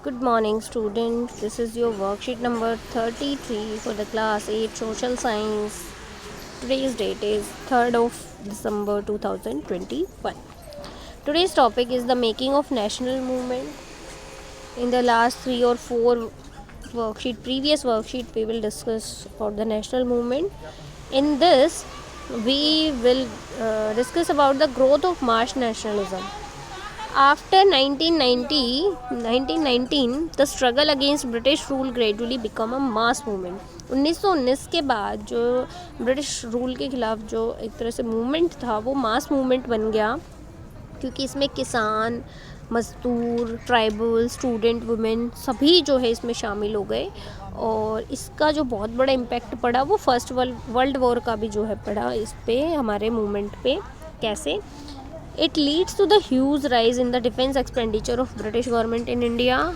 Good morning, students. This is your worksheet number 33 for the class 8 social science. Today's date is 3rd of December 2021. Today's topic is the making of national movement. In the last 3 or 4 previous worksheet, we will discuss about the national movement. In this, we will discuss about the growth of mass nationalism. After 1919, the struggle against British rule gradually become a mass movement. 1919 के बाद जो British rule के खिलाफ जो एक तरह से movement था वो मास मूवमेंट बन गया, क्योंकि इसमें किसान, मजदूर, ट्राइबल, स्टूडेंट, वुमेन सभी जो है इसमें शामिल हो गए। और इसका जो बहुत बड़ा इम्पैक्ट पड़ा वो फर्स्ट वर्ल्ड वॉर का भी जो है पड़ा इस पे, हमारे मूवमेंट पे। कैसे? It leads to the huge rise in the defence expenditure of British government in India.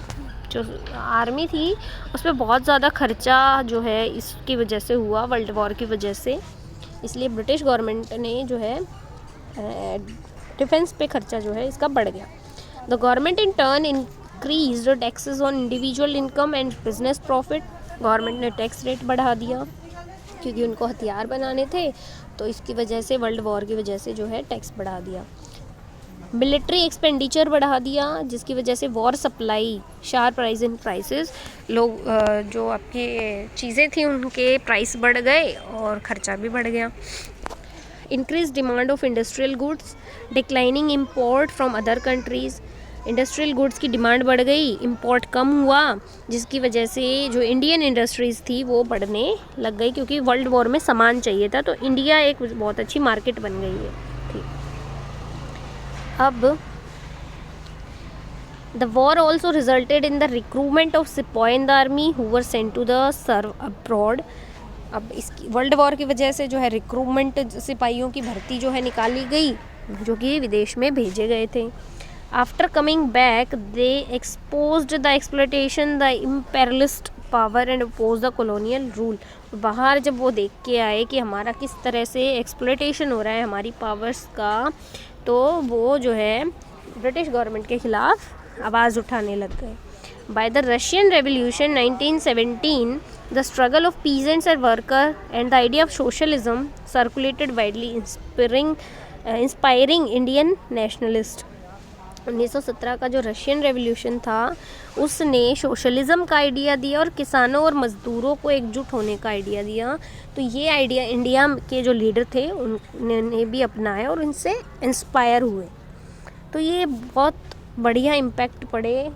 जो आर्मी थी उस पर बहुत ज़्यादा खर्चा जो है इसकी वजह से हुआ, वर्ल्ड वॉर की वजह से। इसलिए ब्रिटिश गवर्नमेंट ने जो है डिफेंस पे खर्चा जो है इसका बढ़ गया। The government in turn increase taxes on individual income and business profit. Government ने टैक्स रेट बढ़ा दिया क्योंकि उनको हथियार बनाने थे, तो इसकी वजह से वर्ल्ड वॉर की वजह से जो है टैक्स बढ़ा दिया। मिलिट्री एक्सपेंडिचर बढ़ा दिया जिसकी वजह से war supply, sharp rise in prices. लोग जो आपके चीज़ें थी उनके प्राइस बढ़ गए और ख़र्चा भी बढ़ गया। Increase demand of industrial goods, declining import from other countries. Industrial goods की डिमांड बढ़ गई, इंपोर्ट कम हुआ, जिसकी वजह से जो इंडियन इंडस्ट्रीज़ थी वो बढ़ने लग गई, क्योंकि वर्ल्ड वॉर में सामान चाहिए था, तो इंडिया एक बहुत अच्छी मार्केट बन गई है। ठीक, अब the war also resulted in the recruitment of sipahi in the army who were sent to the serve abroad. अब इसकी वर्ल्ड वॉर की वजह से जो है रिक्रूटमेंट, सिपाहियों की भर्ती जो है निकाली गई, जो कि विदेश में भेजे गए थे। After coming back they exposed the exploitation, the imperialist power and oppose the colonial rule. बाहर जब वो देख के आए कि हमारा किस तरह से एक्सप्लॉयटेशन हो रहा है हमारी पावर्स का, तो वो जो है ब्रिटिश गवर्नमेंट के ख़िलाफ़ आवाज़ उठाने लग गए। By the Russian revolution 1917, the struggle of peasants and worker and the idea of socialism circulated widely, inspiring Indian nationalist। 1917 का जो रशियन रेवोल्यूशन था उसने सोशलिज़म का आइडिया दिया और किसानों और मज़दूरों को एकजुट होने का आइडिया दिया। तो ये आइडिया इंडिया के जो लीडर थे उन्होंने भी अपनाया और इनसे इंस्पायर हुए। तो ये बहुत बढ़िया इम्पैक्ट पड़े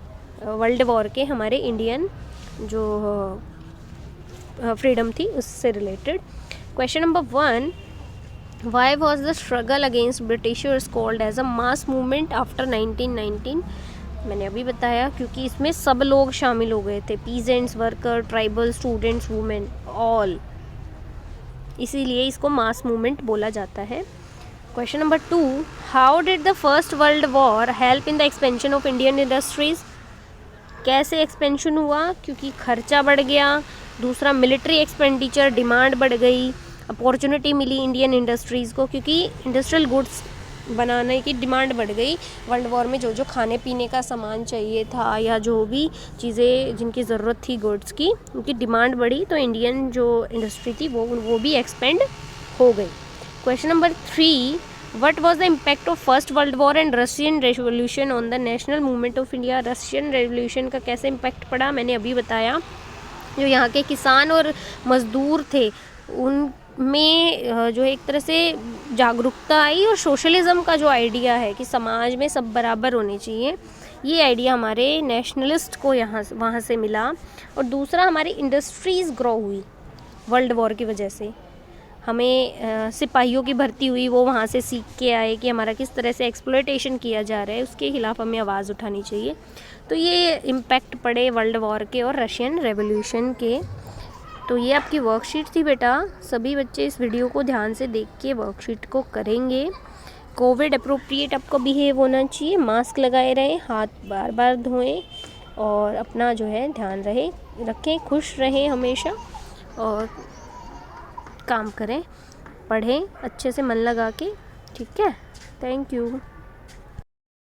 वर्ल्ड वॉर के हमारे इंडियन जो फ्रीडम थी उससे related. Question number 1, why was the struggle against Britishers called as a mass movement after 1919? मैंने अभी बताया क्योंकि इसमें सब लोग शामिल हो गए थे, peasants, worker, tribal, students, women, all, इसीलिए इसको मास मूवमेंट बोला जाता है। Question number 2, how did the first world war help in the expansion of Indian industries? कैसे एक्सपेंशन हुआ? क्योंकि खर्चा बढ़ गया। दूसरा, मिलिट्री एक्सपेंडिचर, डिमांड बढ़ गई, अपॉर्चुनिटी मिली इंडियन इंडस्ट्रीज़ को क्योंकि इंडस्ट्रियल गुड्स बनाने की डिमांड बढ़ गई। वर्ल्ड वॉर में जो जो खाने पीने का सामान चाहिए था या जो भी चीज़ें जिनकी ज़रूरत थी गुड्स की, उनकी डिमांड बढ़ी, तो इंडियन जो इंडस्ट्री थी वो भी एक्सपेंड हो गई। Question number 3, what was the impact of first world war and Russian revolution on the national movement of India? Russian revolution का कैसे इम्पैक्ट पड़ा मैंने अभी बताया। जो यहाँ के किसान और मज़दूर थे उनमें जो एक तरह से जागरूकता आई और सोशलिज़म का जो आइडिया है कि समाज में सब बराबर होने चाहिए, ये आइडिया हमारे नेशनलिस्ट को वहाँ से मिला। और दूसरा, हमारी इंडस्ट्रीज़ ग्रो हुई वर्ल्ड वॉर की वजह से। हमें सिपाहियों की भर्ती हुई, वो वहाँ से सीख के आए कि हमारा किस तरह से एक्सप्लॉयटेशन किया जा रहा है, उसके खिलाफ़ हमें आवाज़ उठानी चाहिए। तो ये इम्पैक्ट पड़े वर्ल्ड वॉर के और रशियन रेवोल्यूशन के। तो ये आपकी वर्कशीट थी बेटा। सभी बच्चे इस वीडियो को ध्यान से देख के वर्कशीट को करेंगे। कोविड अप्रोप्रिएट आपको बिहेव होना चाहिए, मास्क लगाए रहें, हाथ बार बार धोएं और अपना जो है ध्यान रखें, खुश रहें हमेशा और काम करें, पढ़ें अच्छे से मन लगा के। ठीक है, थैंक यू।